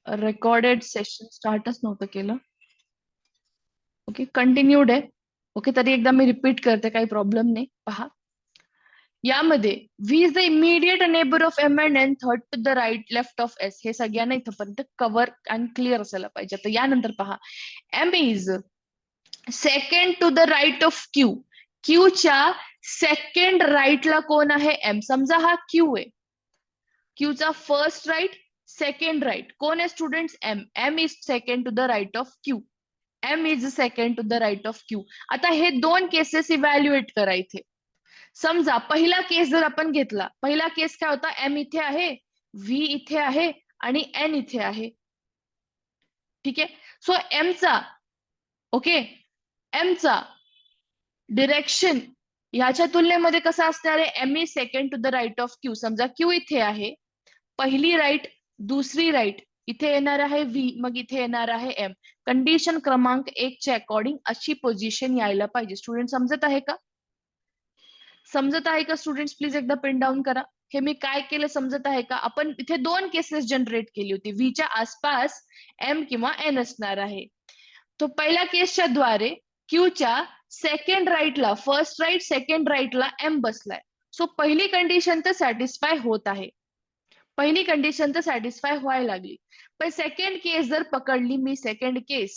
Recorded session स्टार्टच नव्हतं केलं. Okay, continued आहे. ओके, तरी एकदा मी रिपीट करते, काही प्रॉब्लेम नाही. पहा, यामध्ये V is the immediate neighbour of M and N, third to the right left of S. हे सगळ्यांना इथंपर्यंत कव्हर आणि क्लिअर असायला पाहिजे. तर यानंतर पहा, M is second to the right of Q. क्यूच्या सेकंड राईटला कोण आहे? एम. समजा हा क्यू आहे. क्यूचा फर्स्ट राईट, सेकंड राईट कोण आहे students? M. M is second to the right of Q. M is second to the right of Q. आता हे दोन केसेस इव्हॅल्युएट करा इथे. समजा पहिला केस जर आपण घेतला, पहिला केस काय होता? एम इथे आहे, व्ही इथे आहे आणि एन इथे आहे. ठीक आहे. सो एमचा, ओके, एमचा डिरेक्शन ह्याच्या तुलनेमध्ये कसा असणार आहे? M is second to the right of Q. समजा क्यू इथे आहे, पहिली राईट, दुसरी राईट, इथे येणार आहे व्ही, मग इथे येणार आहे एम. कंडिशन क्रमांक 1 च्या अकॉर्डिंग अशी पोझिशन यायला पाहिजे. स्टुडंट समजत आहे का? समजत आहे का स्टुडंट्स? प्लीज एकदा पेन डाऊन करा. हे मी काय केलं समजत आहे का? आपण इथे दोन केसेस जनरेट केली होती. व्हीच्या आसपास एम किंवा एन असणार आहे. तो पहिल्या केसच्या द्वारे क्यूच्या सेकंड राईटला, फर्स्ट राईट सेकंड राईटला एम बसलाय. सो पहिली कंडिशन तर सॅटिस्फाय होत आहे. पहिली कंडिशन तर सॅटिस्फाय व्हायला लागली. पण सेकंड केस जर पकडली मी, सेकंड केस,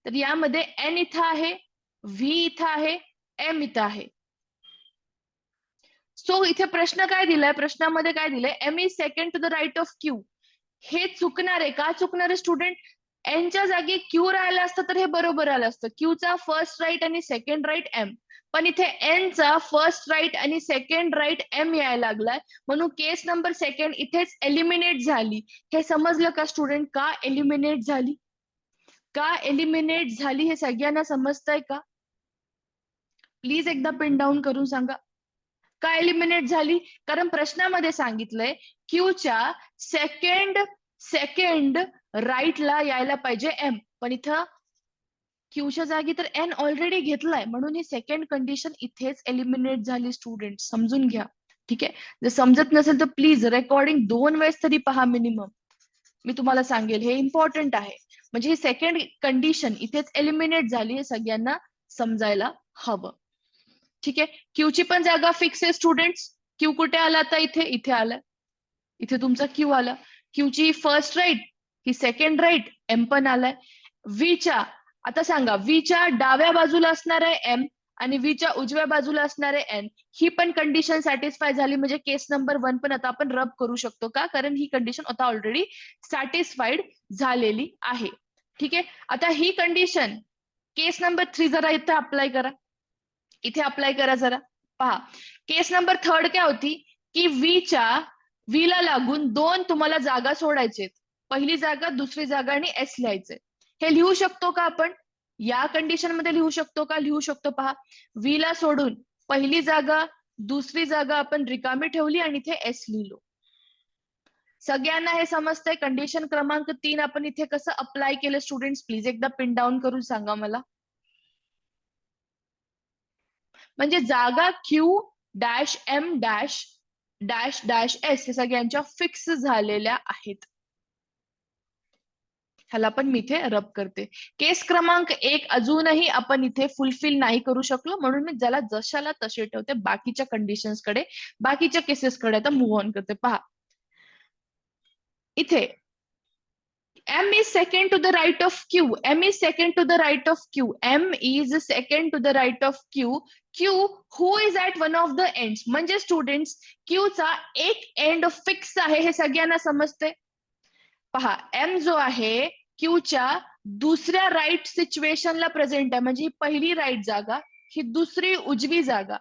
तर यामध्ये एन इथं आहे, व्ही इथं आहे, एम इथं आहे. सो इथे प्रश्न काय दिलाय? प्रश्नामध्ये काय दिलंय? M is second to the right of Q. हे चुकणार आहे. का चुकणार आहे स्टुडंट? एनच्या जागी क्यू राहिलं असतं तर हे बरोबर आलं असतं. क्यूचा फर्स्ट राईट आणि सेकंड राईट एम, पण इथे एनचा फर्स्ट राईट आणि सेकंड राईट एम यायला लागलाय, म्हणून केस नंबर सेकंड इथेच एलिमिनेट झाली. हे समजलं का स्टुडंट? का एलिमिनेट झाली? का एलिमिनेट झाली हे सगळ्यांना समजतंय का? प्लीज एकदा पिन डाऊन करून सांगा. का एलिमिनेट झाली? कारण प्रश्नामध्ये सांगितलंय क्यूच्या सेकंड राईटला यायला पाहिजे एम, पण इथं क्यूच्या जागी तर एन ऑलरेडी घेतलाय, म्हणून ही सेकंड कंडिशन इथेच एलिमिनेट झाली. स्टुडंट समजून घ्या. ठीक आहे. जर समजत नसेल तर प्लीज रेकॉर्डिंग 2 वेळेस तरी पहा मिनिमम. मी तुम्हाला सांगेल, हे इम्पॉर्टंट आहे. म्हणजे ही सेकंड कंडिशन इथेच एलिमिनेट झाली, हे सगळ्यांना समजायला हवं. ठीक आहे. क्यूची पण जागा फिक्स आहे स्टुडंट्स. क्यू कुठे आला आता? इथे, इथे आला. इथे तुमचा क्यू आला. क्यूची फर्स्ट राईट, ही सेकंड राईट, एम पण आलाय. व्हीच्या, आता सांगा, व्हीच्या डाव्या बाजूला असणार आहे एम आणि व्हीच्या उजव्या बाजूला असणार आहे एन. ही पण कंडिशन सॅटिस्फाय झाली, म्हणजे केस नंबर 1 पण आता आपण रब करू शकतो. का? कारण ही कंडिशन आता ऑलरेडी सॅटिस्फाईड झालेली आहे. ठीक आहे. आता ही कंडिशन केस नंबर 3 जरा इथे अप्लाय करा. इथे अप्लाय करा जरा. पहा, केस नंबर 3 काय होती? की व्हीला लागून 2 तुम्हाला जागा सोडायचे. पहिली जागा, दुसरी जागा आणि एस लिहायचे. हे लिहू शकतो का आपण? या कंडिशन मध्ये लिहू शकतो का? लिहू शकतो. पहा, व्हीला सोडून पहिली जागा, दुसरी जागा आपण रिकामी ठेवली आणि इथे एस लिहिलो. सगळ्यांना हे समजतंय? कंडिशन क्रमांक 3 आपण इथे कसं अप्लाय केलं स्टुडंट्स? प्लीज एकदा पिन डाऊन करून सांगा मला. म्हणजे जागा Q dash M dash dash dash S हे सगळ्यांच्या फिक्स झालेल्या आहेत. ह्याला पण मी इथे रब करते. केस क्रमांक 1 अजूनही आपण इथे फुलफिल नाही करू शकलो, म्हणून मी ज्याला जशाला तसे ठेवते. बाकीच्या कंडिशन्स कडे, बाकीच्या केसेस कडे आता मूव्ह ऑन करते. पहा, इथे M is second to the right of Q. M is second to the right of Q. M is second to the right of Q. Q who is at one of the ends. म्हणजे students, Q चा एक end fix आहे, हे सगळ्यांना समजते. पहा, M जो आहे Q च्या दुसऱ्या राईट सिच्युएशनला प्रेझेंट आहे. म्हणजे ही पहिली राईट जागा, ही दुसरी उजवी जागा.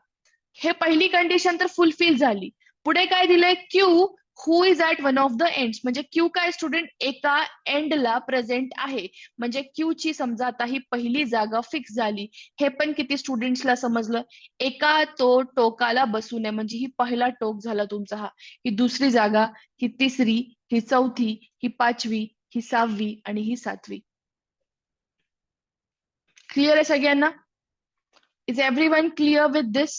हे पहिली कंडिशन तर फुलफिल झाली. पुढे काय दिलंय? Q who is at one of the ends. म्हणजे क्यू काय स्टुडंट? एका एंडला प्रेझेंट आहे. म्हणजे क्यू ची समजा आता ही पहिली जागा फिक्स झाली. हे पण किती स्टुडंट्सला समजलं? एका टोकाला बसू नये, म्हणजे ही पहिला टोक झाला तुमचा हा. ही दुसरी जागा, ही तिसरी, ही चौथी, ही पाचवी, ही 6वी आणि ही 7वी. क्लिअर आहे सगळ्यांना? Is everyone clear with this?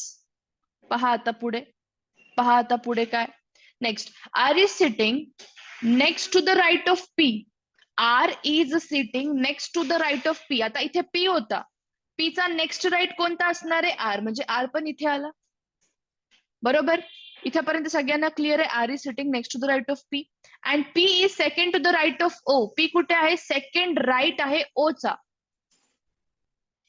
पहा आता पुढे. पहा आता पुढे काय. Next, R is sitting next to the right of P. R is sitting next to the right of P. आता इथे पी होता, पी चा नेक्स्ट राईट कोणता असणार आहे? आर, म्हणजे आर पण इथे आला. बरोबर, इथेपर्यंत सगळ्यांना क्लिअर आहे? R is sitting next to the right of P and P is second to the right of O. P कुठे आहे? सेकंड राईट आहे ओ चा.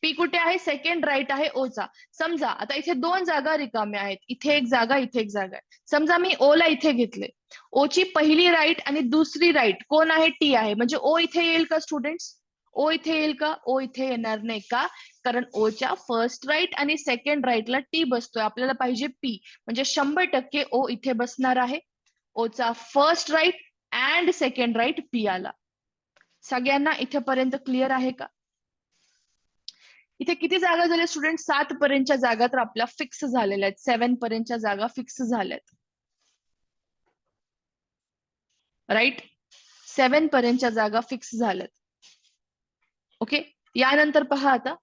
पी कुठे आहे? सेकंड राईट आहे ओ चा. समजा आता इथे दोन जागा रिकाम्या आहेत, इथे एक जागा, इथे एक जागा आहे. समजा मी ओ ला इथे घेतले, ओ ची पहिली राईट आणि दुसरी राईट कोण आहे? टी आहे. म्हणजे ओ इथे येईल का स्टुडंट्स? ओ इथे येईल का? ओ इथे येणार नाही का? कारण ओच्या फर्स्ट राईट आणि सेकंड राईटला टी बसतोय. आपल्याला पाहिजे पी, म्हणजे 100% ओ इथे बसणार आहे. ओचा first right and second right P आला. सगळ्यांना इथेपर्यंत क्लिअर आहे का? इथे किती जागा झाल्या स्टुडंट? 7 पर्यंतच्या जागा तर आपल्या फिक्स झालेल्या आहेत. 7 पर्यंतच्या जागा फिक्स झाल्यात. राईट, 7 पर्यंतच्या जागा फिक्स झाल्यात. ओके, यानंतर पहा आता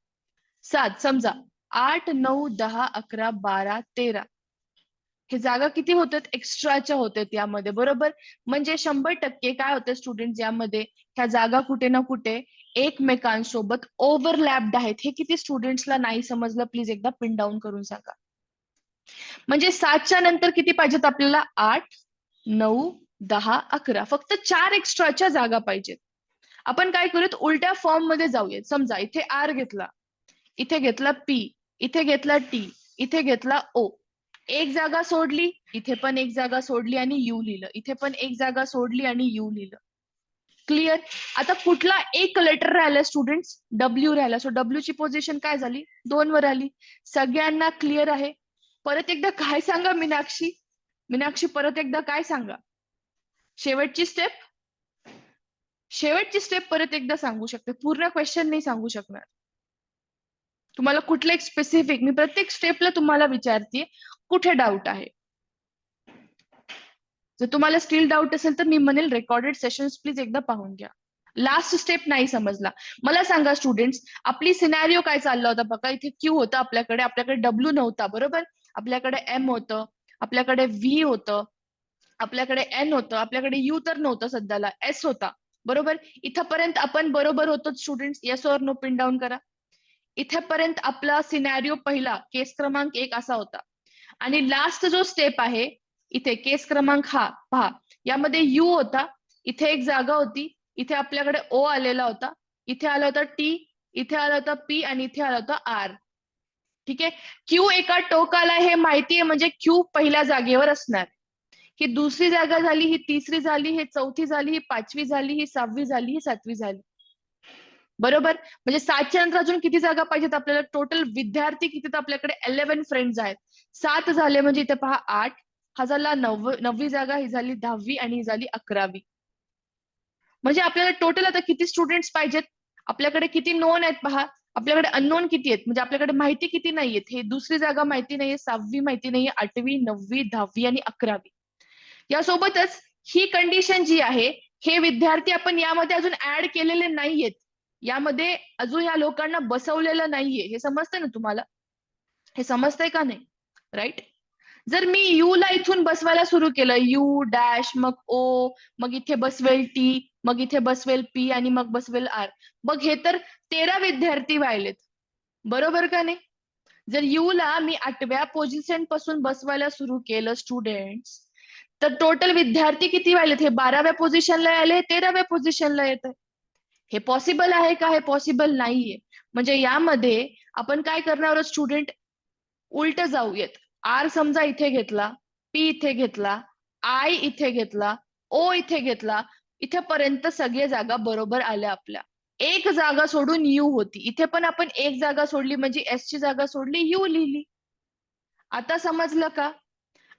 7. समजा 8, 9, 10, 11, 12, 13 हे जागा किती होतात? एक्स्ट्राच्या होतात यामध्ये. बरोबर, म्हणजे 100% काय होतं स्टुडंट, यामध्ये ह्या जागा कुठे ना कुठे एकमेकांसोबत ओव्हरलॅप्ड आहेत. हे किती स्टुडंट्सला नाही समजलं प्लीज एकदा पिन डाऊन करून सांगा. म्हणजे 7च्या नंतर किती पाहिजेत आपल्याला? 8, 9, 10, 11. फक्त 4 एक्स्ट्राच्या जागा पाहिजेत. आपण काय करूयात? उलट्या फॉर्म मध्ये जाऊयात. समजा इथे आर घेतला, इथे घेतला पी, इथे घेतला टी, इथे घेतला ओ. एक जागा सोडली, इथे पण एक जागा सोडली आणि यू लिहिलं, इथे पण एक जागा सोडली आणि यू लिहिलं. क्लिअर? आता कुठला एक लेटर राहिला स्टुडंट्स? डब्ल्यू राहिला. सो डब्ल्यू ची पोझिशन काय झाली? 2 वर आली. सगळ्यांना क्लिअर आहे? परत एकदा काय सांगा मीनाक्षी? मीनाक्षी परत एकदा काय सांगा? शेवटची स्टेप, शेवटची स्टेप परत एकदा सांगू शकते, पूर्ण क्वेश्चन नाही सांगू शकणार. तुम्हाला कुठलं एक स्पेसिफिक, मी प्रत्येक स्टेपला तुम्हाला विचारते कुठे डाऊट आहे. जर तुम्हाला स्टील डाऊट असेल तर मी म्हणेल रेकॉर्डेड सेशन्स प्लीज एकदा पाहून घ्या. लास्ट स्टेप नाही समजला, मला सांगा स्टुडंट्स, आपली सिनॅरिओ काय चालला होता बघा. इथे क्यू होता आपल्याकडे डब्ल्यू नव्हता. बरोबर, आपल्याकडे एम होतं, आपल्याकडे व्ही होतं, आपल्याकडे एन होतं, आपल्याकडे यू तर नव्हतं सध्याला, एस होता. बरोबर, इथपर्यंत आपण बरोबर होतो students? Yes or no pin down करा. इथेपर्यंत आपला सिनॅरिओ पहिला केस क्रमांक 1 असा होता. आणि लास्ट जो स्टेप आहे इथे केस क्रमांक हा पहा, यामध्ये यू होता, इथे एक जागा होती, इथे आपल्याकडे ओ आलेला होता, इथे आला होता टी, इथे आला होता पी आणि इथे आला होता आर. ठीक आहे, क्यू एका टोकाला हे माहितीये, म्हणजे क्यू पहिल्या जागेवर असणार. ही दुसरी जागा झाली, ही तिसरी झाली, ही चौथी झाली, ही 5वी झाली, ही 6वी झाली, ही 7वी झाली. बरोबर, म्हणजे 7च्या नंतर अजून किती जागा पाहिजेत आपल्याला? टोटल विद्यार्थी किती? तर आपल्याकडे 11 फ्रेंड्स आहेत. 7 झाले म्हणजे इथे पहा 8, हा झाला 9वी जागा, ही झाली 10वी आणि ही झाली 11वी. म्हणजे आपल्याला टोटल आता किती स्टुडंट्स पाहिजेत? आपल्याकडे किती नोन आहेत पहा, आपल्याकडे अननोन किती आहेत, म्हणजे आपल्याकडे माहिती किती नाहीयेत? हे दुसरी जागा माहिती नाहीये, 6वी माहिती नाहीये, 8वी, 9वी, 10वी आणि 11वी. यासोबतच ही कंडिशन जी आहे, हे विद्यार्थी आपण यामध्ये अजून ऍड केलेले नाहीयेत. यामध्ये अजून या लोकांना बसवलेलं नाहीये. हे समजतंय ना तुम्हाला? हे समजतंय का नाही? राईट. जर मी यू ला इथून बसवायला सुरू केलं, यू डॅश, मग ओ, मग इथे बसवेल टी, मग इथे बसवेल पी आणि मग बसवेल आर, मग हे तर 13 विद्यार्थी व्हायलेत. बरोबर का नाही? जर यू ला मी 8व्या पोझिशन पासून बसवायला सुरू केलं स्टुडंट्स, तर टोटल विद्यार्थी किती व्हायलेत? हे 12व्या पोझिशनला आले, 13व्या पोझिशनला येत आहे. हे पॉसिबल आहे का? हे पॉसिबल नाहीये. म्हणजे यामध्ये आपण काय करणार आहोत स्टुडंट? उलट जाऊयात. आर समजा इथे घेतला, पी इथे घेतला, आय इथे घेतला, ओ इथे घेतला, इथेपर्यंत सगळे जागा बरोबर आल्या आपल्या. एक जागा सोडून यू होती, इथे पण आपण एक जागा सोडली, म्हणजे एस ची जागा सोडली, यू लिहिली. आता समजलं का?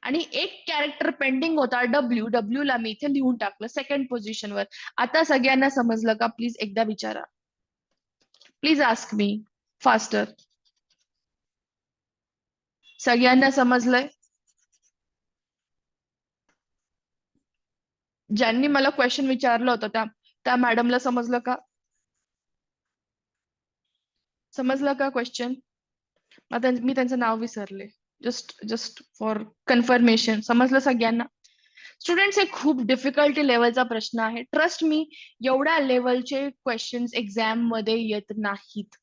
आणि एक कॅरेक्टर पेंडिंग होता डब्ल्यू, डब्ल्यू ला मी इथे लिहून टाकलं सेकंड पोझिशनवर. आता सगळ्यांना समजलं का? प्लीज एकदा विचारा. Please ask me faster. सगळ्यांना समजलंय? ज्यांनी मला क्वेश्चन विचारलं होतं त्या मॅडमला समजलं का? समजलं का क्वेश्चन? मी त्यांचं नाव विसरले. Just for confirmation. समजलं सगळ्यांना? स्टुडंट्स हे खूप डिफिकल्टी लेवलचा प्रश्न आहे. ट्रस्ट मी, एवढ्या लेवलचे क्वेश्चन्स एक्झाम मध्ये येत नाहीत.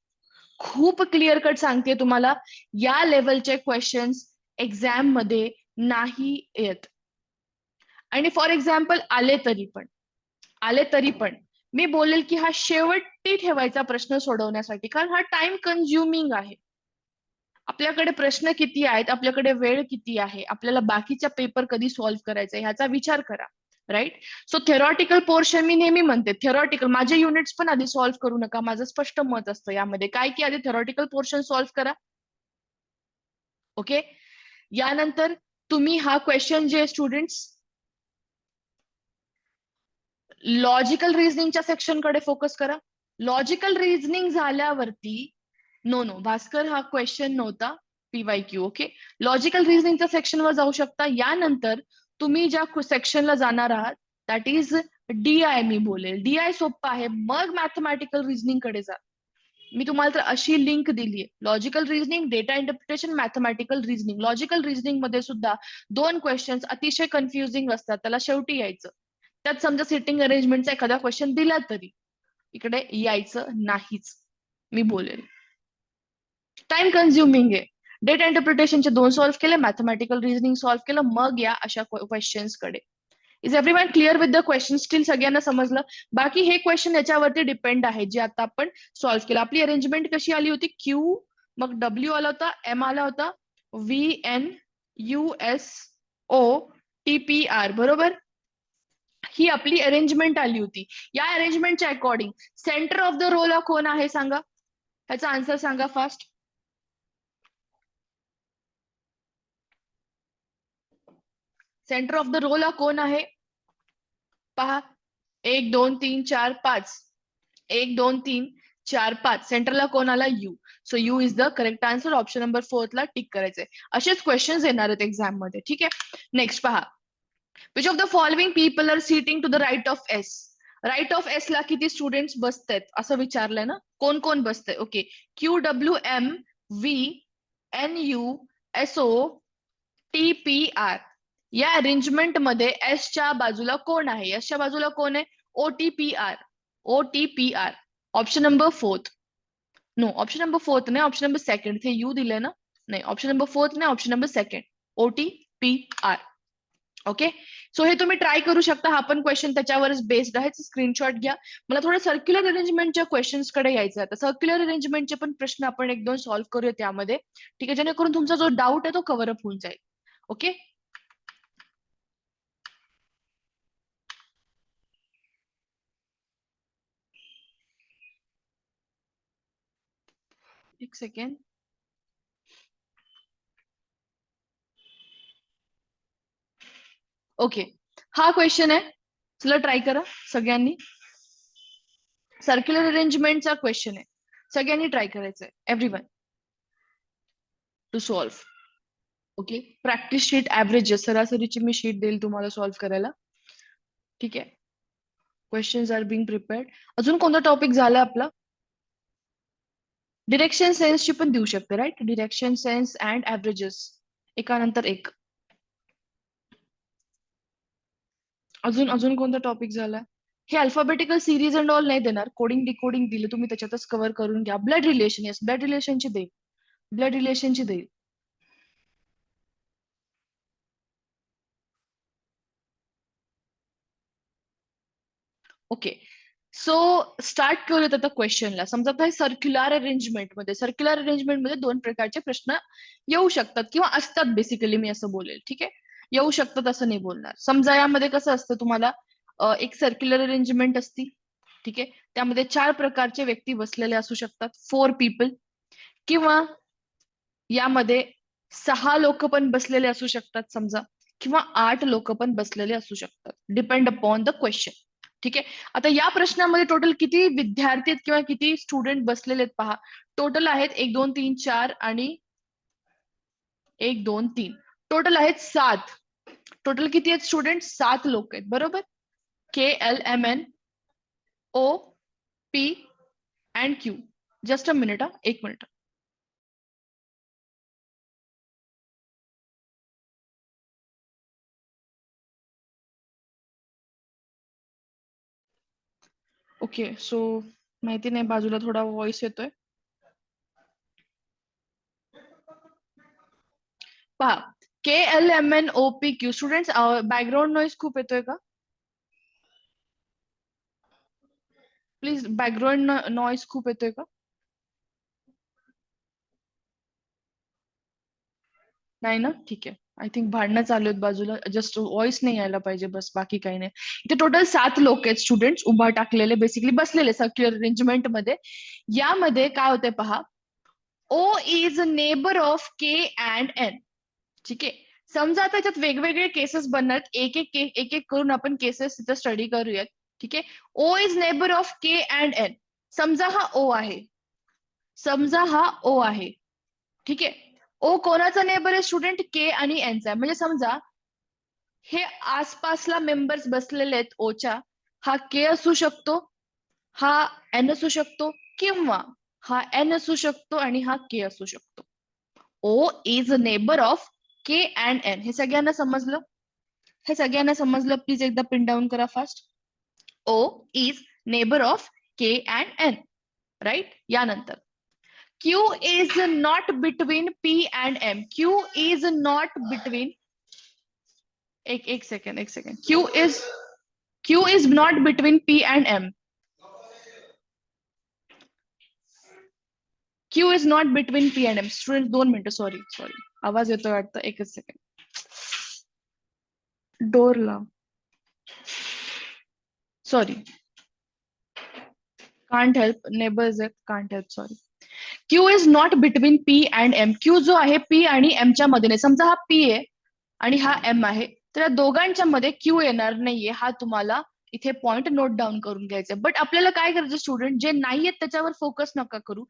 खूप क्लिअर कट सांगते तुम्हाला, या लेवलचे क्वेश्चन्स एक्झाम मध्ये नाही येत. आणि फॉर एक्झाम्पल आले तरी पण मी बोलेल की हा शेवटी ठेवायचा प्रश्न सोडवण्यासाठी, कारण हा टाइम कन्झ्युमिंग आहे. आपल्याकडे प्रश्न किती आहेत, आपल्याकडे वेळ किती आहे, आपल्याला बाकीचा पेपर कधी सॉल्व्ह करायचा ह्याचा विचार करा. राईट. सो थेरॉटिकल पोर्शन मी नेहमी म्हणते, थेरॉटिकल माझे युनिट्स पण आधी सॉल्व्ह करू नका. माझं स्पष्ट मत असतं यामध्ये काय, की आधी थेरॉटिकल पोर्शन सॉल्व्ह करा. ओके. यानंतर तुम्ही हा क्वेश्चन जे स्टुडंट्स लॉजिकल रिझनिंगच्या सेक्शन कडे फोकस करा. लॉजिकल रिझनिंग झाल्यावरती, नो भास्कर हा क्वेश्चन नव्हता, PYQ. ओके. लॉजिकल रिझनिंगच्या सेक्शनवर जाऊ शकता. यानंतर तुम्ही ज्या सेक्शनला जाणार आहात दॅट इज DI. मी बोलेल DI सोपं आहे, मग मॅथमॅटिकल रिझनिंग कडे जा. मी तुम्हाला तर अशी लिंक दिली आहे, logical reasoning, data interpretation, mathematical reasoning. Logical reasoning मध्ये सुद्धा 2 क्वेश्चन्स अतिशय कन्फ्युजिंग असतात, त्याला शेवटी यायचं. त्यात समजा सिटिंग अरेंजमेंटचा एखादा क्वेश्चन दिला तरी इकडे यायचं नाहीच, मी बोलेल. टाइम कन्झ्युमिंग आहे. डेटा इंटरप्रिटेशनचे 2 सॉल्व्ह केले, मॅथमॅटिकल रिझनिंग सॉल्व्ह केलं, मग या अशा क्वेश्चन्स कडे. Is everyone clear with the question? Steel सगळ्यांना समजलं? बाकी हे क्वेश्चन याच्यावरती डिपेंड आहे जे आता आपण सॉल्व्ह केलं. आपली अरेंजमेंट कशी आली होती? क्यू, मग डब्ल्यू आला होता, एम आला होता, VNUSO TPR, बरोबर. ही आपली अरेंजमेंट आली होती. या अरेंजमेंटच्या according centre of the roll कोण आहे सांगा, ह्याचा आन्सर सांगा fast. Centre of the roll कोण आहे पहा. 1 2 3 4 5, 1 2 3 4 5, सेंटरला कोण आला? You. So you is the correct answer. Option number 4 ला टिक करायचंय. असेच क्वेश्चन्स येणार आहेत एक्झाम मध्ये. ठीक आहे. नेक्स्ट पहा. Which of the following people are sitting to the right of S? Right of S ला किती स्टुडंट्स बसतायत असं विचारलंय ना, कोण कोण बसतंय? ओके. QWMVNUSOTPR. या अरेंजमेंट मध्ये एसच्या बाजूला कोण आहे? एसच्या बाजूला कोण आहे? OTPR. Option number 4. No, option number 4 नाही, ऑप्शन नंबर 2. ते यू दिले ना, नाही, ऑप्शन नंबर 4 नाही, option number 2. OTPR. Okay. So हे तुम्ही ट्राय करू शकता. हा पण क्वेश्चन त्याच्यावरच बेस्ड आहे. स्क्रीनशॉट घ्या. मला थोडं सर्क्युलर अरेंजमेंटच्या क्वेश्चन्स कडे यायचं आहे. सर्क्युलर अरेंजमेंटचे पण प्रश्न आपण 1-2 सॉल्व्ह करूया त्यामध्ये. ठीक आहे, जेणेकरून तुमचा जो डाऊट आहे तो कव्हर अप होऊन जाईल. ओके. एक सेकंड. ओके. हा क्वेश्चन आहे, चला ट्राय करा सगळ्यांनी. सर्क्युलर अरेंजमेंटचा क्वेश्चन आहे, सगळ्यांनी ट्राय करायचंय. Everyone to solve. Okay. Practice sheet average सरासरीची मी शीट देईल तुम्हाला सॉल्व्ह करायला. ठीक आहे. Questions are being prepared. अजून कोणता टॉपिक झाला आपला? डिरेक्शन सेन्सची पण देऊ शकते, राईट. डिरेक्शन सेन्स अँड ऍव्हरेजेस एकानंतर एक. अजून अजून कोणता टॉपिक झाला? हे अल्फाबेटिकल सिरीज अँड ऑल नाही देणार, कोडिंग डिकोडिंग दिले तुम्ही त्याच्यातच कव्हर करून घ्या. ब्लड रिलेशन, येस, ब्लड रिलेशनची देईल, ब्लड रिलेशनची देईल. ओके. सो स्टार्ट करूयात आता क्वेश्चनला. समजा आता सर्क्युलर अरेंजमेंट मध्ये 2 प्रकारचे प्रश्न येऊ शकतात किंवा असतात, बेसिकली मी असं बोलेल. ठीक आहे. येऊ शकतात असं नाही बोलणार. समजा यामध्ये कसं असतं, तुम्हाला एक सर्क्युलर अरेंजमेंट असती. ठीक आहे. त्यामध्ये 4 प्रकारचे व्यक्ती बसलेले असू शकतात, 4 पीपल. किंवा यामध्ये 6 लोक पण बसलेले असू शकतात समजा, किंवा 8 लोक पण बसलेले असू शकतात, डिपेंड अपॉन द क्वेश्चन. ठीक आहे. आता या प्रश्नामध्ये टोटल किती विद्यार्थी आहेत किंवा किती स्टुडंट बसलेले आहेत पहा. टोटल आहेत 1 2 3 4 आणि 1 2 3, टोटल आहेत 7. टोटल किती आहेत स्टुडंट? 7 लोक आहेत, बरोबर. KLMNOP&Q. Just a minute, 1 minute. Okay so माहिती नाही, बाजूला थोडा व्हॉइस येतोय. पहा, KLMNOPQ स्टुडंट्स, बॅकग्राऊंड नॉईज खूप येतोय का? प्लीज, बॅकग्राऊंड नॉईज खूप येतोय का? नाही ना, ठीक आहे. आय थिंक भांडणं चालू आहेत बाजूला, जस्ट व्हॉइस नाही यायला पाहिजे, बस बाकी काही नाही. इथे टोटल 7 लोक आहेत स्टुडंट्स, उभा टाकलेले, बेसिकली बसलेले सर्क्युलर अरेंजमेंट मध्ये. यामध्ये काय होते पहा, O is neighbour of K and N. ठीक आहे. समजा आता याच्यात वेगवेगळे केसेस बनणार, एक एक एक एक करून आपण केसेस तिथं स्टडी करूयात. ठीक आहे. O is neighbour of K and N. समजा हा ओ आहे, समजा हा ओ आहे. ठीक आहे. ओ कोणाचा नेबर आहे स्टुडंट? के आणि एनचा आहे. म्हणजे समजा हे आसपासला मेंबर्स बसलेले आहेत ओच्या, हा के असू शकतो, हा एन असू शकतो, किंवा हा एन असू शकतो आणि हा के असू शकतो. O is a neighbour of K and N. हे सगळ्यांना समजलं? हे सगळ्यांना समजलं? प्लीज एकदा पिन डाऊन करा fast. O is neighbour of K and N, right? यानंतर Q is not between P and M. Q is not between, एक सेकंड, एक second. Q is not between P and M. Q is not between P and M. Student 2 मिनिटं, sorry sorry, आवाज येतोय वाटतं, एकच second. Door लाव. Sorry, can't help, neighbours आहेत, can't help, sorry. Q is not between P and M. Q जो आहे P आणि M च्या मध्ये नाही. समजा हा P आहे आणि हा M आहे, तर या दोघांच्या मध्ये Q येणार नाहीये. हा तुम्हाला इथे पॉइंट नोट डाऊन करून घ्यायचा. बट आपल्याला काय करायचं स्टुडंट, जे नाहीयेत त्याच्यावर फोकस नका करू.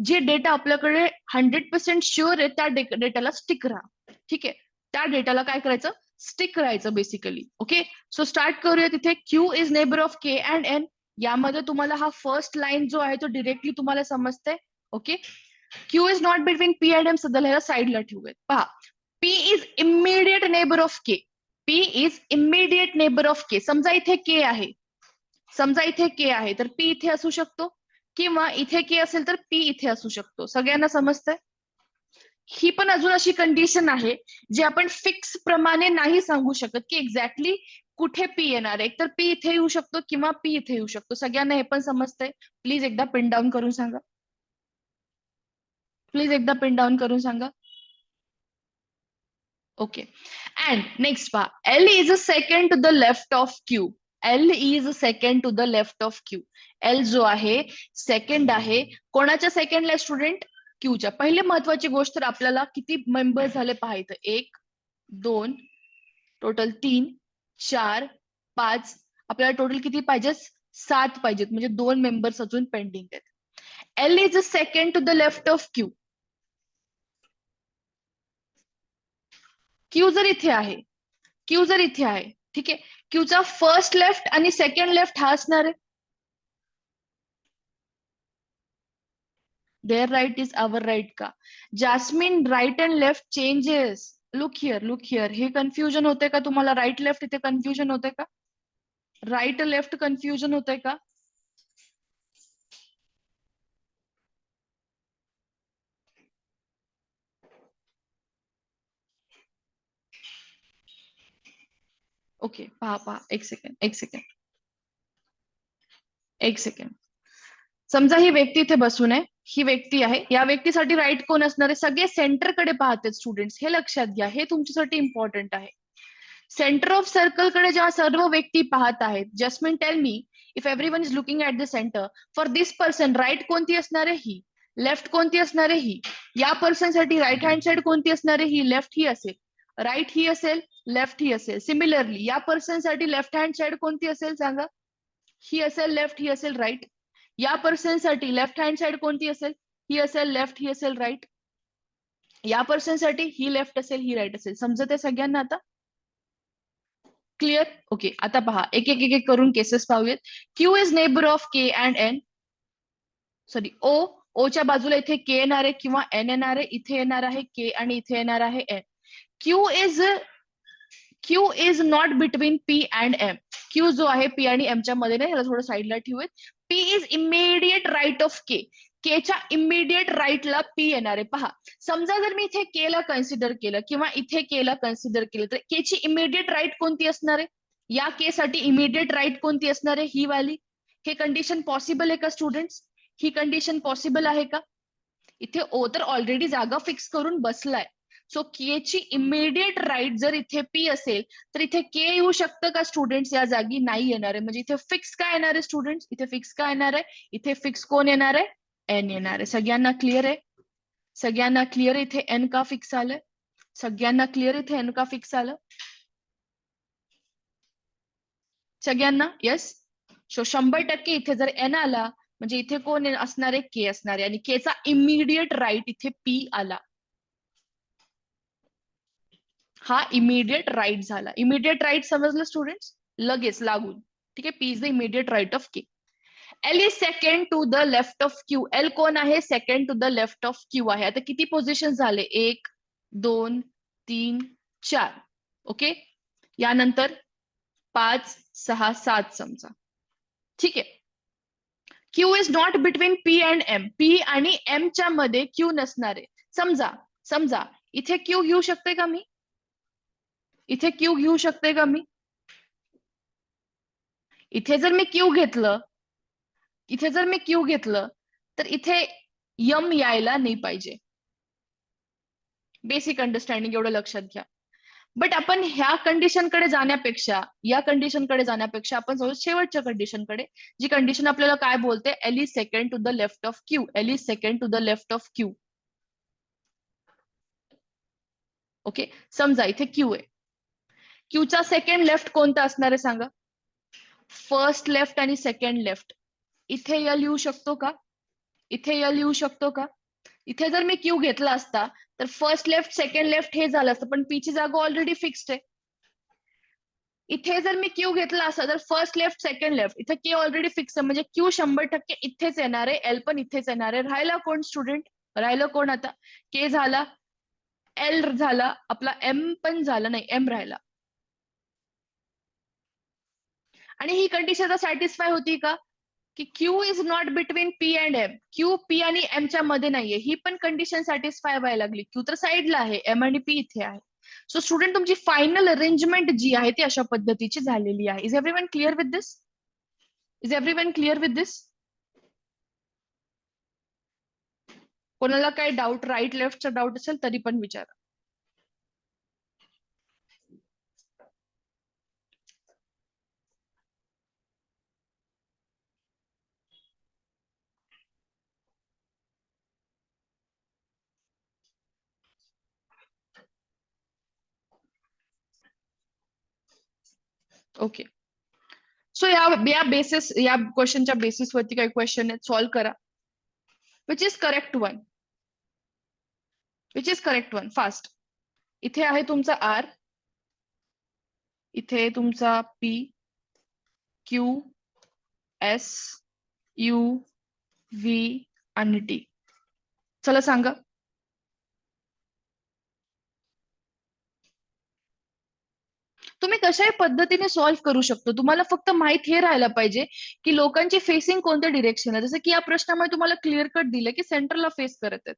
जे डेटा आपल्याकडे 100% शुअर आहे त्या डेटाला स्टिक राहा. ठीक आहे. त्या डेटाला काय करायचं? स्टिक राहायचं बेसिकली. ओके, सो स्टार्ट करूया. तिथे Q is neighbour of K and N. यामध्ये तुम्हाला हा फर्स्ट लाईन जो आहे तो डिरेक्टली तुम्हाला समजते. Okay. Q is not between P and M, सध्या ह्याला साईडला ठेवूयात. पहा, P is immediate neighbour of K. P is immediate neighbour of K. समजा इथे K आहे, समजा इथे K आहे, तर P इथे असू शकतो, किंवा इथे K असेल तर P इथे असू शकतो. सगळ्यांना समजतंय? ही पण अजून अशी कंडिशन आहे जी आपण फिक्स प्रमाणे नाही सांगू शकत की एक्झॅक्टली कुठे पी येणार आहे. तर पी इथे येऊ शकतो किंवा पी इथे येऊ शकतो. सगळ्यांना हे पण समजतंय? प्लीज एकदा पिन डाऊन करून सांगा. प्लीज एकदा पिन डाऊन करून सांगा. ओके. अँड नेक्स्ट पहा, L is a second to the left of Q. L is second to the left of Q. L जो आहे सेकंड आहे. कोणाच्या सेकंडला स्टुडंट? क्यूच्या. पहिले महत्वाची गोष्ट, तर आपल्याला किती मेंबर झाले पाहायचं. 1 2 टोटल 3 4 5. आपल्याला टोटल किती पाहिजे? 7 पाहिजेत. म्हणजे 2 मेंबर्स अजून पेंडिंग आहेत. L is a second to the left of Q. Q जर इथे आहे, क्यू जर इथे आहे, ठीक आहे, क्यूचा फर्स्ट लेफ्ट आणि सेकंड लेफ्ट हा असणार आहे. Their right is our right का? Jasmine, right and left changes. Look here, look here. हे कन्फ्युजन होते का तुम्हाला? राईट लेफ्ट इथे कन्फ्युजन होते का? राईट लेफ्ट कन्फ्युजन होते का? ओके, पहा पहा, एक सेकंड, एक सेकंड, एक सेकंड. समजा ही व्यक्ती इथे बसून आहे, ही व्यक्ती आहे. या व्यक्तीसाठी राईट कोण असणार आहे? सगळे सेंटरकडे पाहतात स्टुडंट्स, हे लक्षात घ्या. हे तुमच्यासाठी इम्पॉर्टंट आहे. सेंटर ऑफ सर्कलकडे जेव्हा सर्व व्यक्ती पाहत आहेत, Jasmine tell me, if everyone is looking at the centre, for this person right कोणती असणार आहे? ही. लेफ्ट कोणती असणार आहे? ही. या पर्सन साठी राईट हँड साइड कोणती असणार आहे? ही. लेफ्ट ही असेल, राईट ही असेल, लेफ्ट ही असेल. सिमिलरली या पर्सन साठी लेफ्ट हँड साइड कोणती असेल सांगा? ही असेल, लेफ्ट ही असेल, राईट. या पर्सन साठी लेफ्ट हँड साइड कोणती असेल? ही असेल, लेफ्ट ही असेल, राईट. या पर्सन साठी ही लेफ्ट असेल, ही राईट असेल. समजत आहे सगळ्यांना आता? क्लिअर? ओके. आता पहा, एक एक एक एक करून केसेस पाहूयात. Q is neighbour of K and N. Sorry, O. ओच्या बाजूला इथे के येणार आहे किंवा एन येणार आहे. इथे येणार आहे के आणि इथे येणार आहे N. Q is Q is not between P and M. Q जो आहे पी आणि एमच्या मध्ये नाही, याला थोडं साईडला ठेवूयात. P is immediate right of K. केच्या इमिडिएट राईटला पी येणार आहे. पहा, समजा जर मी इथे के ला कन्सिडर केलं किंवा इथे के ला कन्सिडर केलं, तर के ची इमिडिएट राईट कोणती असणार आहे? या के साठी इमिडिएट राईट कोणती असणार आहे? ही वाली. हे कंडिशन पॉसिबल आहे का स्टुडंट्स? ही कंडिशन पॉसिबल आहे का? इथे ओ तर ऑलरेडी जागा फिक्स करून बसलाय. सो के ची इमिडिएट राईट जर इथे पी असेल, तर इथे के येऊ शकतं का स्टुडंट्स? या जागी नाही येणार आहे. म्हणजे इथे फिक्स काय येणार आहे स्टुडंट्स? इथे फिक्स काय येणार आहे? इथे फिक्स कोण येणार आहे? एन येणार आहे. सगळ्यांना क्लिअर आहे? सगळ्यांना क्लिअर? इथे एन का फिक्स आलंय? सगळ्यांना क्लिअर इथे एन का फिक्स आलं? सगळ्यांना येस? सो 100% इथे जर एन आला म्हणजे इथे कोण असणार आहे? के असणार आहे. आणि के चा इमिडिएट राईट इथे पी आला. हा इमिडिएट राईट झाला. इमिडिएट राईट समजलं स्टुडंट्स? लगेच लागून. ठीक आहे. P is the immediate right of K. L is second to the left of Q. L कोण आहे? Second to the left of Q आहे. आता किती पोझिशन झाले? 1 2 3 4. ओके. यानंतर 5 6 7 समजा. ठीक आहे. Q is not between P and M. P आणि एम च्या मध्ये क्यू नसणार आहे. समजा समजा इथे क्यू घेऊ शकते का मी? इथे क्यू घेऊ शकते का मी? इथे जर मी क्यू घेतलं, इथे जर मी क्यू घेतलं, तर इथे यम यायला नाही पाहिजे. बेसिक अंडरस्टँडिंग एवढं लक्षात घ्या. बट आपण ह्या कंडिशनकडे जाण्यापेक्षा, या कंडिशनकडे जाण्यापेक्षा आपण जाऊ शेवटच्या कंडिशनकडे, जी कंडिशन आपल्याला काय बोलते? L is second to the left of Q. L is second to the left of Q. Okay. समजा इथे क्यू आहे. क्यूचा सेकंड लेफ्ट कोणता असणार आहे सांगा? फर्स्ट लेफ्ट आणि सेकंड लेफ्ट. इथे यल येऊ शकतो का? इथे यल येऊ शकतो का? इथे जर मी क्यू घेतला असता तर फर्स्ट लेफ्ट सेकंड लेफ्ट हे झालं असतं, पण पी ची जागा ऑलरेडी फिक्स्ड आहे. इथे जर मी क्यू घेतला असता तर फर्स्ट लेफ्ट सेकंड लेफ्ट, इथे के ऑलरेडी फिक्स आहे. म्हणजे क्यू 100% इथेच येणार आहे. एल पण इथेच येणार आहे. राहिला कोण स्टुडंट? राहिलं कोण आता? के झाला, एल झाला, आपला एम पण झाला नाही, एम राहिला. आणि ही कंडिशन सॅटिस्फाय होती का? की Q is not between P and M. Q P आणि एमच्या मध्ये नाहीये. ही पण कंडिशन सॅटिस्फाय व्हायला लागली. क्यू तर साईडला आहे, एम आणि पी इथे आहे. सो स्टुडंट तुमची फायनल अरेंजमेंट जी आहे ती अशा पद्धतीची झालेली आहे. Is everyone clear with this? Is everyone clear with this? कोणाला काय डाऊट, राईट लेफ्टचा डाऊट असेल तरी पण विचारा. ओके. सो या क्वेश्चनच्या बेसिसवरती काही क्वेश्चन आहेत, सॉल्व्ह करा. Which is correct one? Which is correct one? Fast. इथे आहे तुमचा आर, इथे तुमचा P, Q, S, you, V आणि टी. चला सांगा. तुम्ही कशाही पद्धतीने सॉल्व्ह करू शकतो. तुम्हाला फक्त माहित हे राहायला पाहिजे की लोकांची फेसिंग कोणत्या डिरेक्शन आहे. जसं की या प्रश्नामध्ये तुम्हाला क्लिअर कट दिलं की सेंटरला फेस करत आहेत.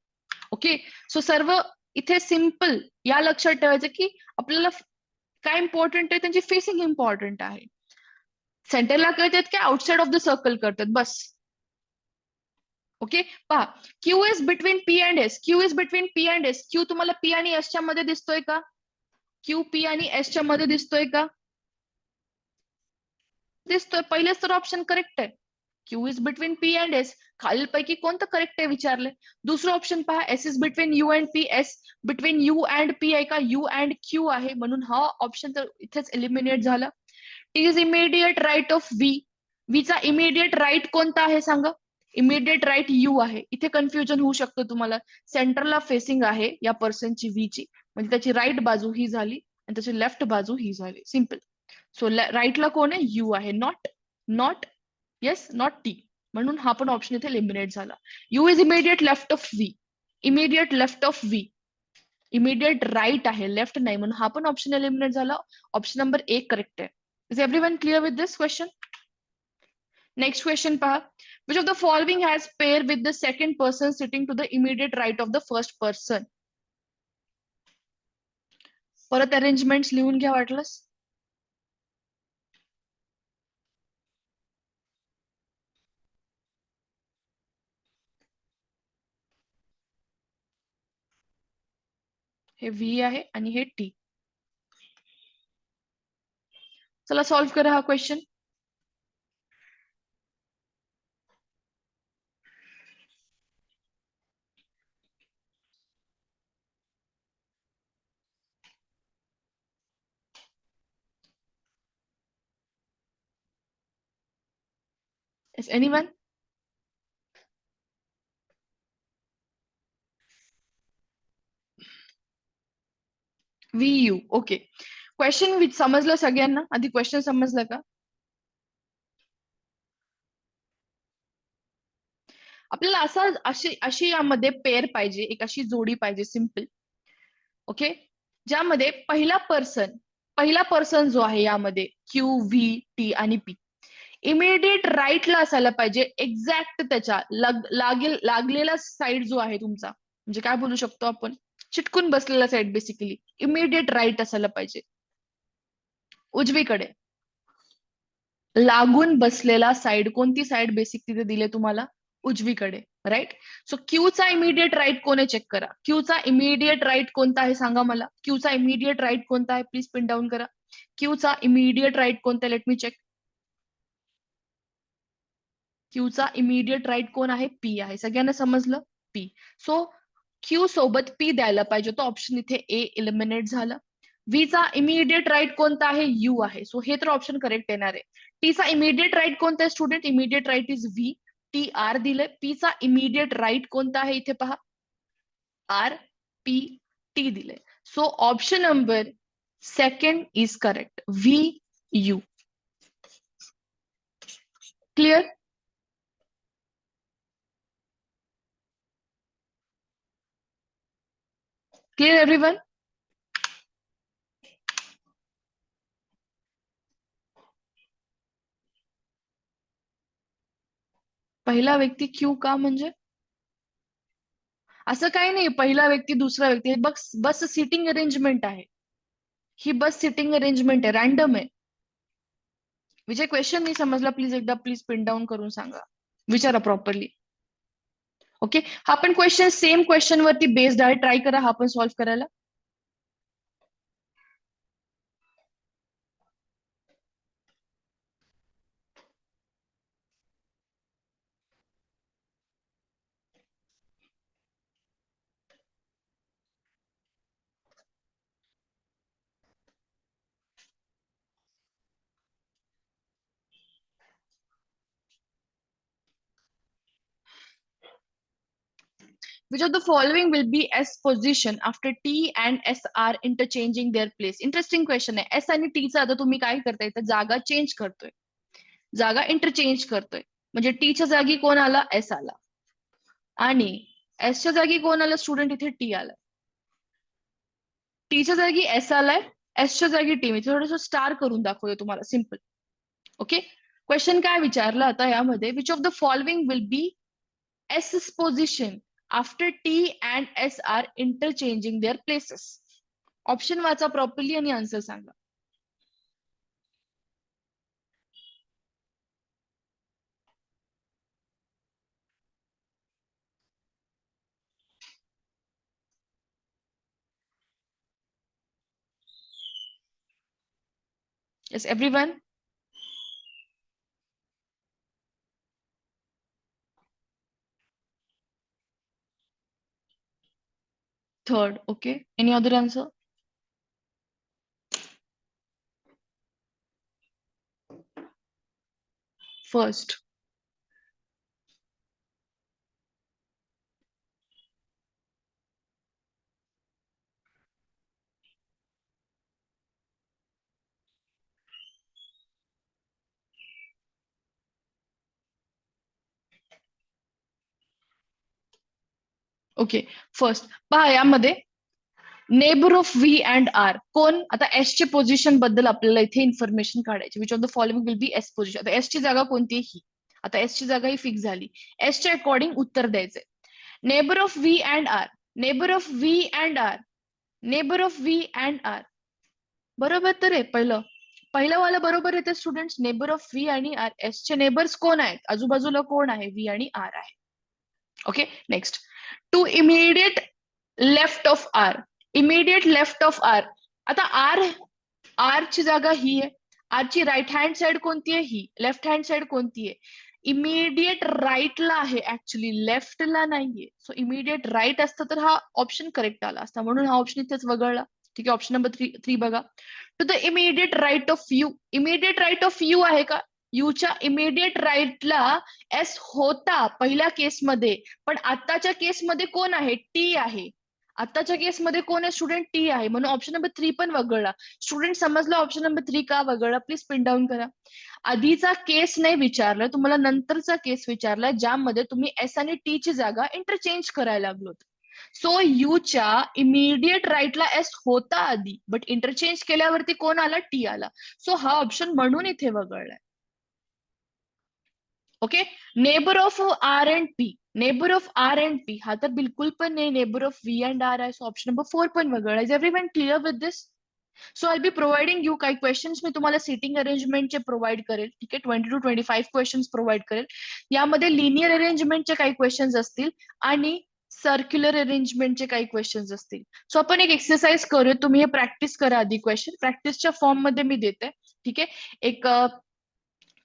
ओके. सो सर्व इथे सिम्पल या लक्षात ठेवायचं की आपल्याला काय इम्पॉर्टंट आहे? त्यांची फेसिंग इम्पॉर्टंट आहे. सेंटरला करतात की आउटसाइड ऑफ द सर्कल करतात बस. ओके. पहा, Q is between P and S. Q is between P and S. Q तुम्हाला पी आणि एसच्या मध्ये दिसतोय का? क्यू पी आणि एसच्या मध्ये दिसतोय का? दिसतोय. पहिलेच तर ऑप्शन करेक्ट आहे. Q is between P and S. खालीलपैकी कोणतं करेक्ट आहे विचारले. दुसरं ऑप्शन पहा, S is between you and P. S between you and P आहे का? यू अँड क्यू आहे, म्हणून हा ऑप्शन तर इथेच एलिमिनेट झाला. T is immediate right of V. व्हीचा इमिडिएट राईट कोणता आहे सांगा? इमिडिएट राईट यू आहे. इथे कन्फ्युजन होऊ शकतं तुम्हाला. सेंटरला फेसिंग आहे या पर्सनची व्हीची, म्हणजे त्याची राईट बाजू ही झाली आणि त्याची लेफ्ट बाजू ही झाली. सिम्पल. सो राईटला कोण आहे? यू आहे. Not not yes not T, म्हणून हा पण ऑप्शन इथे एलिमिनेट झाला. U is immediate left of V. Immediate left of V. Immediate right आहे, लेफ्ट नाही, म्हणून हा पण ऑप्शन एलिमिनेट झाला. ऑप्शन नंबर 1 करेक्ट आहे. Is everyone clear with this question? Next question पहा. Which of the following has pair with the second person sitting to the immediate right of the first person? परत arrangement लिहून घ्या वाटलंस. हे V आहे आणि हे T. चला सॉल्व्ह करा हा question. Is anyone? V you. Okay. Question समजलं सगळ्यांना? आधी क्वेश्चन समजलं का? आपल्याला अशी यामध्ये पेअर पाहिजे, एक अशी जोडी पाहिजे सिंपल. ओके. ज्यामध्ये पहिला पर्सन जो आहे यामध्ये क्यू, व्ही, टी आणि पी इमिडिएट राईटला असायला पाहिजे. एक्झॅक्ट त्याच्या लागलेला साईड जो आहे तुमचा, म्हणजे काय बोलू शकतो आपण, चिटकून बसलेला साईड बेसिकली इमिडिएट राईट असायला पाहिजे. उजवीकडे लागून बसलेला साईड, कोणती साईड बेसिक तिथे दिले तुम्हाला? उजवीकडे. राईट. सो क्यूचा इमिडिएट राईट कोण आहे चेक करा. क्यूचा इमिडिएट राईट कोणता आहे सांगा मला. क्यूचा इमिडिएट राईट कोणता आहे प्लीज पिन डाऊन करा. क्यूचा इमिडिएट राईट कोणता? Let me check. क्यूचा इमिडिएट राईट कोण आहे? पी आहे. सगळ्यांना समजलं? पी. सो क्यू सोबत पी द्यायला पाहिजे, तो ऑप्शन इथे ए एलिमिनेट झाला. व्हीचा इमिडिएट राईट कोणता आहे? यू आहे. सो हे तर ऑप्शन करेक्ट येणार आहे. टीचा इमिडिएट राईट कोणता आहे student? Immediate right is V. T R दिले. पीचा इमिडिएट राईट कोणता आहे इथे पहा? आर पी टी दिले. So option number second is correct. V U. Clear? Clear everyone? पहिला व्यक्ती क्यू का म्हणजे? असं काही नाही पहिला व्यक्ती दुसरा व्यक्ती. हे बस सिटिंग अरेंजमेंट आहे. ही बस सिटिंग अरेंजमेंट आहे, रॅन्डम आहे. विजय क्वेश्चन नाही समजला प्लीज पिन डाऊन करून सांगा. विचारा प्रॉपरली. ओके. हा पण क्वेश्चन सेम क्वेश्चन वरती बेस्ड आहे. ट्राय करा हा पण सॉल्व्ह करायला. Which of the following will be S position after T and S are interchanging their place? Interesting question आहे. एस आणि टी चा आता तुम्ही काय करताय तर जागा चेंज करतोय, जागा इंटरचेंज करतोय. म्हणजे टीच्या जागी कोण आला? एस आला. आणि एसच्या जागी कोण आलं स्टुडंट? इथे टी आला. टीच्या जागी एस आलाय, एसच्या जागी टी. मी थोडंसं स्टार करून दाखवतो तुम्हाला सिम्पल. ओके. क्वेश्चन काय विचारलं आता यामध्ये? Which of the following will be S position after T and S are interchanging their places? Option वाचा प्रॉपरली आणि आन्सर सांगा. Yes everyone? Third. Okay. Any other answer? First. Okay. First पहा यामध्ये neighbour of V and R कोण? आता S ची position बद्दल आपल्याला इथे इन्फॉर्मेशन काढायची. Which of the following will be S position. आता एस ची जागा कोणती आहे? ही. आता एस ची जागा ही फिक्स झाली. एस च्या अकॉर्डिंग उत्तर द्यायचंय. Neighbour of V and R, neighbour of V and R, neighbour of V and R. बरोबर तर आहे पहिलं वाला बरोबर येते स्टुडंट्स. नेबर ऑफ व्ही आणि आर. एस चे नेबर्स कोण आहेत? आजूबाजूला कोण आहे? व्ही आणि आर आहे. Okay, next. To immediate left of R, immediate left of R. आता आर ची जागा ही आहे. आर ची राईट हँड साइड कोणती आहे? ही. लेफ्ट हँड साइड कोणती आहे? इमिडिएट राईटला आहे ऍक्च्युली, लेफ्टला नाहीये. सो इमिडिएट राईट असतं तर हा ऑप्शन करेक्ट आला असता, म्हणून हा ऑप्शन इथेच वगळला. ठीक आहे, ऑप्शन नंबर 3 बघा. To the immediate right of U, immediate right of U आहे का? यूच्या इमिडिएट राईटला एस होता पहिल्या केसमध्ये, पण आताच्या केसमध्ये कोण आहे? टी आहे. आताच्या केसमध्ये कोण आहे स्टुडंट? टी आहे, म्हणून ऑप्शन नंबर 3 पण वगळला. स्टुडंट समजला ऑप्शन नंबर 3 का वगळला? प्लीज पिन डाऊन करा. आधीचा केस नाही विचारलाय तुम्हाला, नंतरचा केस विचारलाय ज्यामध्ये तुम्ही एस आणि टी ची जागा इंटरचेंज करायला लागलोत. सो यूच्या इमिडिएट राईटला एस होता आधी, बट इंटरचेंज केल्यावरती कोण आला? टी आला. सो हा ऑप्शन म्हणून इथे वगळलाय. Okay, neighbour of R and P, neighbour of R and P हा तर बिलकुल पण नाही. Neighbour of V and R आहे. सो ऑप्शन नंबर 4 पण वगळला. Is everyone clear with this? So I be providing you काही क्वेश्चन्स मी तुम्हाला सिटिंग अरेंजमेंटचे प्रोव्हाइड करेल. ठीक आहे, 20 to 25 क्वेश्चन्स प्रोव्हाइड करेल. यामध्ये लिनियर अरेंजमेंटचे काही क्वेश्चन्स असतील आणि सर्क्युलर अरेंजमेंटचे काही क्वेश्चन्स असतील. सो आपण एक एक्सरसाइज करूया. तुम्ही हे प्रॅक्टिस करा आधी. क्वेश्चन प्रॅक्टिसच्या फॉर्म मध्ये मी देते. ठीक आहे, एक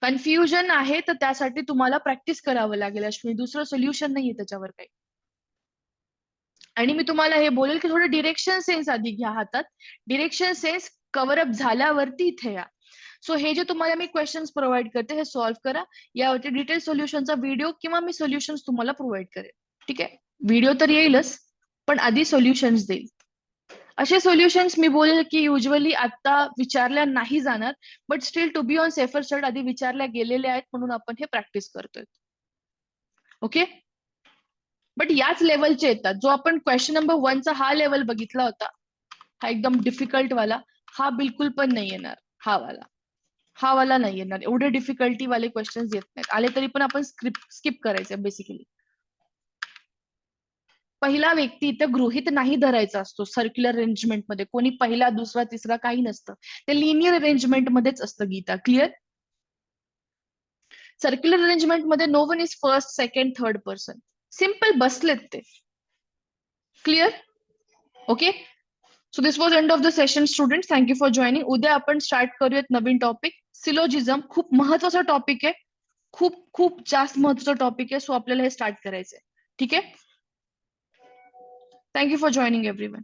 कन्फ्युजन आहे तर त्यासाठी तुम्हाला प्रॅक्टिस करावं लागेल अश्विनी, दुसरं सोल्युशन नाहीये त्याच्यावर काही. आणि मी तुम्हाला हे बोलेल की थोडं डिरेक्शन सेन्स आधी घ्या हातात. डिरेक्शन सेन्स कव्हर अप झाल्यावरती इथे या. सो हे जे तुम्हाला मी क्वेश्चन्स प्रोव्हाइड करते हे सॉल्व्ह करा. यावरती डिटेल सोल्युशनचा व्हिडिओ किंवा मी सोल्युशन्स तुम्हाला प्रोव्हाइड करेल. ठीक आहे, व्हिडिओ तर येईलच, पण आधी सोल्युशन्स देईल. असे सोल्युशन्स मी बोलेल की युजली आता विचारल्या नाही जाणार, but still to be on safer side आधी विचारल्या गेलेल्या आहेत, म्हणून आपण हे प्रॅक्टिस करतोय. ओके, बट याच लेवलचे येतात. जो आपण क्वेश्चन नंबर 1 चा हा लेवल बघितला होता, हा एकदम डिफिकल्ट वाला, हा बिलकुल पण नाही येणार. हा वाला नाही येणार. एवढे डिफिकल्टी वाले क्वेश्चन्स येत नाहीत. आले तरी पण आपण स्किप करायचे बेसिकली. पहिला व्यक्ती इथं गृहीत नाही धरायचा असतो. सर्क्युलर अरेंजमेंट मध्ये कोणी पहिला, दुसरा, तिसरा काही नसतं. ते लिनियर अरेंजमेंट मध्येच असतं. गीता, क्लिअर? सर्क्युलर अरेंजमेंट मध्ये no one is first, second, third person. Simple बसलेत ते. Clear? Okay, so this was end of the session student. Thank you for joining. उद्या आपण स्टार्ट करूयात नवीन टॉपिक, सिलोजिझम. खूप महत्वाचा टॉपिक आहे, खूप खूप जास्त महत्वाचा टॉपिक आहे. सो आपल्याला हे स्टार्ट करायचंय. ठीक आहे, थँक्यू फॉर जॉईनिंग एव्हरीवन.